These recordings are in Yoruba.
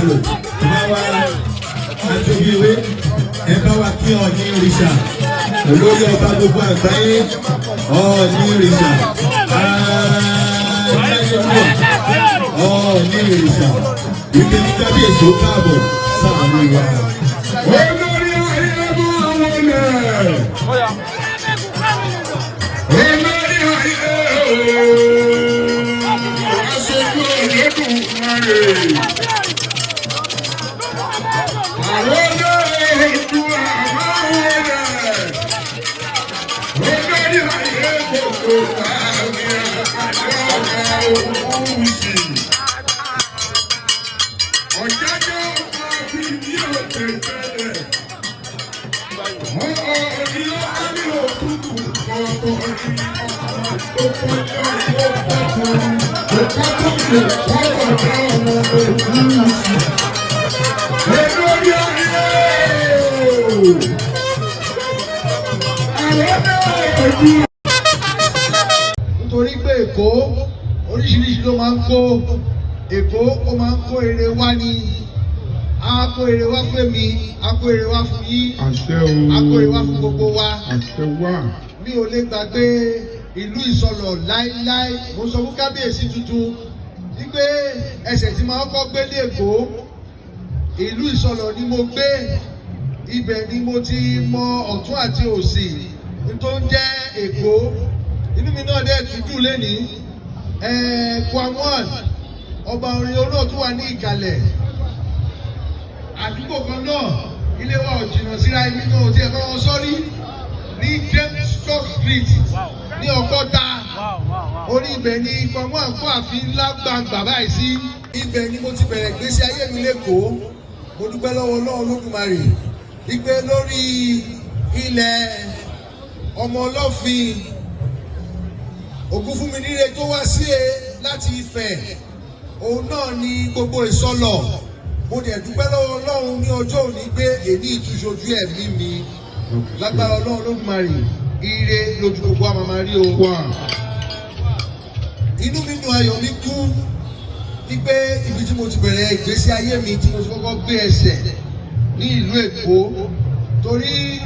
lò máa wá àjòyèwé ẹ bá wa kí Ọọ̀ni òrìṣà olórí ọba gbogbo àgbáyé Ọọ̀ni òrìṣà Ọọ̀ni òrìṣà ìgbé ní kábíyèsí ó káàbọ̀ sáàánú wa. Olórí ayélujára àwọn ọ̀nà. Olórí ayélujára aṣojú ọ̀lẹ́dùn máre. Àwọn olórí ìlú àwọn ọ̀nà. Olórí ayélujára kò bá mi àgbàdo òkú sí. Ọ̀jájọ́ ọba fi ní òkè tẹ́lẹ̀. Ọ̀ọ́ ní ọ̀rí òkúkú ọ̀ọ́ ní ọ̀ọ́ tó kọjá ìwọ́pọ̀tún. Òkúkú kò kọ́kọ́ ọmọ òkú sí. Olórí ayé! Àwọn náà ojú. Nítorí pé Èkó oríṣiríṣi ló máa ń kó. Èkó ó máa ń kó èrè wá ní a kó èrè wá fún mi, a kó èrè wá fún yín, Àṣẹ o. a kó èrè wá fún gbogbo wa. Àṣẹ wà. Mi ò lè gbàgbé ìlú Ìsọlọ̀ láíláí. Mo sọ fún kábíyèsí tuntun wípé ẹsẹ̀ tí màá kọ́ gbé ní Èkó ìlú Ìsọlọ̀ ni mo gbé. Ibẹ̀ ni mo ti mọ ọ̀tún àti òsì tó ń jẹ́ Èkó. Inú mi náà dẹ̀ tútù lénìí. Kwamwan ọba orin olóòtú wà ní ìkàlẹ̀ àdúgbò kan náà ilé wa ò jìnnà síra ibi náà ò tí ẹ bá wọn sọ́rí ní James Stock Street ní Ọ̀kọ́ta orí ibẹ̀ ni Kwamwan kó àfin ńlá gbàǹgbà báyìí sí. Ibẹ̀ ni mo ti bẹ̀rẹ̀ gbésí ayé mi lẹ́kọ̀ọ́. Mo dúpẹ́ lọ́wọ́ Ọlọ́run Olódùmarè wípé lórí ilẹ̀ ọmọ Ọlọ́fin Ògúnfúnminíre tó wá sí láti Ifẹ̀ òun náà ni gbogbo Ìsọlọ̀. Mo dẹ̀ dúpẹ́ lọ́wọ́ Ọlọ́run ní ọjọ́ òní pé èyí ìtúṣojú ẹ̀mí mi lágbára Ọlọ́run Olódùmarè ire lójú gbogbo àmàmà rí o. Inú mi dùn ayọ̀ mi kú wípé ibi tí mo ti bẹ̀rẹ̀ ìgbésí ayé mi tí mo ti kọ́kọ́ gbé ẹsẹ̀ ní ìlú Èkó torí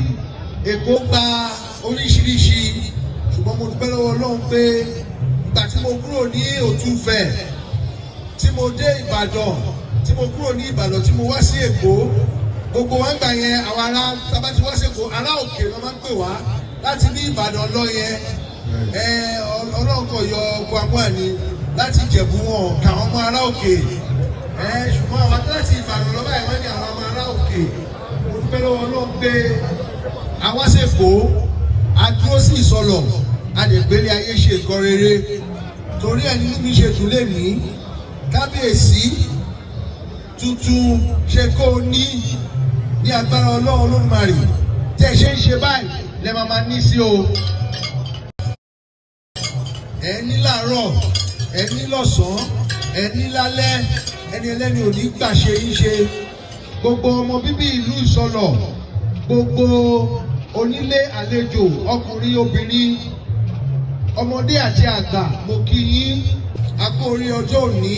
Èkó gba oríṣiríṣi ṣùgbọ́n mo dúpẹ́ lọ́wọ́ Ọlọ́run pé ìgbà tí mo kúrò ní Òtúfẹ̀ tí mo dé Ìbàdàn tí mo kúrò ní Ìbàdàn tí mo wá sí Èkó gbogbo wa ń gbà yẹn àwọn ará tábà tí wá sí Èkó ará òkè ló máa ń pè wá láti ní Ìbàdàn lọ yẹn Ọlọ́run kò yọ Kwamwan ni láti Ìjẹ̀bú wọn kà wọ́n mọ́ ará òkè ṣùgbọ́n àwọn láti Ìbàdàn lọ́wọ́ ẹ̀ wọ́n ní àwọn ọmọ ará òkè. Mo dúpẹ́ lọ́wọ́ Ọlọ́run pé àwa ṣe Èkó a dúró sí Ìsọlọ̀ a lè gbélé ayé ṣe nǹkan rere torí ẹ̀ nínú mi ṣe dùn lẹ́nìí kábíyèsí tuntun ṣe kó o ní agbára Ọlọ́run Olódùmarè tẹ́ ẹ ṣe ń ṣe báyìí lẹ́ máa ní sí o. Ẹ ní láàárọ̀ ẹ ní lọ́sàn-án ẹ ní lálẹ́ ẹni ẹlẹ́ni ò ní gbà ṣe ń ṣe. Gbogbo ọmọ bíbí ìlú Ìsọlọ̀ gbogbo onílé àlejò ọkùnrin obìnrin ọmọdé àti àgbà mo kí yín a kú orí ọjọ́ òní.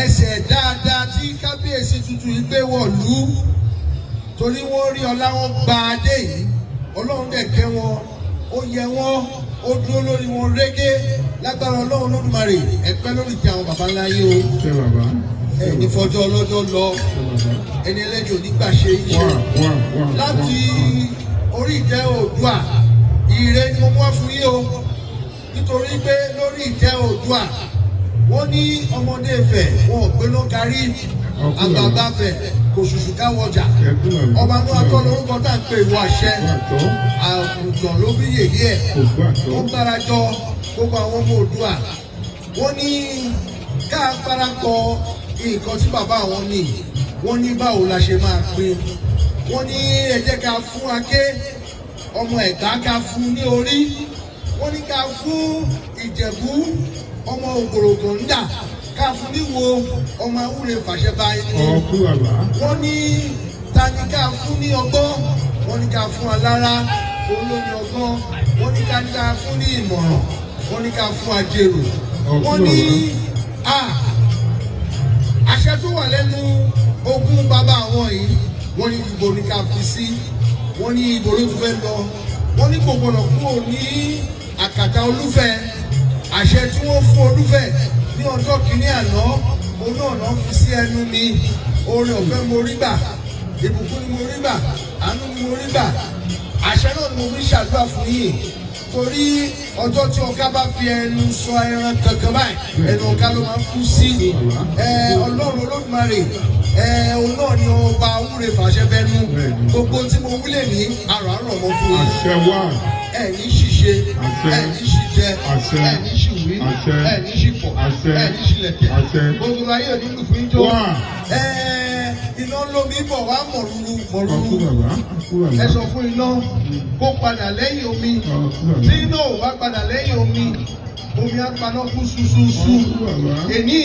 Ẹsẹ̀ dáadáa tí kábíyèsí tuntun yìí gbé wọ̀lú torí wọ́n rí ọlá wọn gba adé yìí Ọlọ́run dẹ̀ kẹ́ wọn ó yẹ wọn ó dúró lórí wọn régé lágbára Ọlọ́run Olódùmarè ẹ̀pẹ́ lórí ti àwọn baba ńlá yìí o. Ẹni fọjọ́ ọlọ́jọ́ lọ ẹni ẹlẹ́jọ́ nígbà ṣe iṣẹ́ láti orí ìtẹ́ Oòduà ire ni mo wá fún yín o nítorí pé lórí ìtẹ́ Oòduà wọ́n ní ọmọdé Ifẹ̀ wọn ò gbéná kárí àgbààgbà Ifẹ̀ kò ṣùṣù káwọjà ọba ní atọ́ lórúkọ tá à ń pè ìwọ àṣẹ àgùntàn ló bí yèyé ẹ̀ ó ń gbárajọ gbogbo àwọn ọmọ Oòduà wọ́n ní ká parapọ̀ nǹkan tí bàbá àwọn ní wọ́n ní báwo la ṣe máa pín wọ́n ní ẹ jẹ́ ká fún Aké ọmọ Ẹ̀gbá ká fún ní orí wọ́n ní ká fún Ìjẹ̀bú ọmọ Ògbòrògàndà ká fún níwo ọmọ Awúre fàṣẹba ẹni wọ́n ní ta ni ká fún ní ọgbọ́n wọ́n ní ká fún Alára olómi ọgbọ́n wọ́n ní ká fún ní ìmọ̀ràn wọ́n ní ká fún Ajérò wọ́n ní àṣẹ tó wà lẹ́nu ogún bàbá àwọn yìí wọ́n ní ìbò ní ká fi sí, wọ́n ní ìbò ló tún fẹ́ lọ, wọ́n ní kò gbọdọ̀ kúrò ní àkàtà Olúfẹ̀. Àṣẹ tí wọ́n fún Olúfẹ̀ ní ọjọ́ kìíní àná òun náà náà fi sí ẹnu mi. Oore ọ̀fẹ́ mo rí gbà, ìbùkún ni mo rí gbà, àánú ni mo rí gbà. Àṣẹ náà ni mo fi ṣàdúrà fún yín, torí ọjọ́ tí ọ̀gá bá fi ẹnu sọ ẹran kankan báyìí ẹnu ọ̀gá ló máa ń kú sí. Ọlọ́run Olódùmarè òun náà ni ọba wúre fàṣẹ bẹnu. Gbogbo tí mo wúlè ní àràárọ̀ mọ́ fún yín. Ẹ̀ní ṣìṣe, ẹ̀ní ṣìjẹ, ẹ̀ní ṣìwí, ẹ̀ní ṣìfọ̀, ẹ̀ní ṣìlẹ̀kẹ̀. Gbogbo ayé òní lù fún ijó. Iná lómi bọ̀ wá mọ̀rúurú mọ̀rúurú. Ẹ sọ fún iná kó padà lẹ́yìn omi. Tí iná ò bá padà lẹ́yìn omi, omi á paná kú ṣuṣuṣu. Èní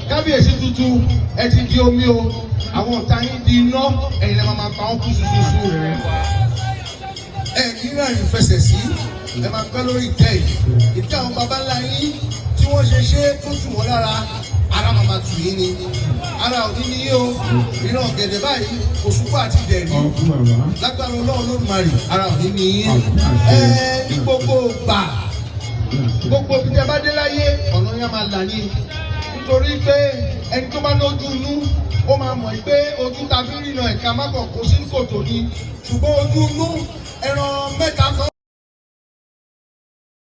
kábíyèsí tuntun ẹ ti di omi o. Àwọn ọ̀tá yín di iná, ẹ̀yin lè máa pa wọ́n kú ṣuṣuṣu. Ẹ̀yin náà ní fẹsẹ̀ sí, ẹ máa pẹ́ lórí ìtẹ́ yìí. Ìtẹ́ àwọn baba ńlá yín tí wọ́n ṣe tó tù wọ́n lára, ara màmá tù yín ni. Ara òní ni yín o, ìran ọ̀gẹ̀dẹ̀ báyìí, òṣùpá àti ìdẹ̀rí. Lágbára Ọlọ́run Olódùmarè, ara òní ni yín. Ní gbogbo gbà, gbogbo bí tẹ bá dé láyé, ọ̀nà yẹn máa là ní. Nítorí pé ẹni tó bá lójú inú, ó máa mọ̀ pé ojú ta fi ń rìnà ẹ̀ka má kàn kó sí kòtò ni. Ṣùgbọ́n ojú inú ẹran mẹ́ta kan.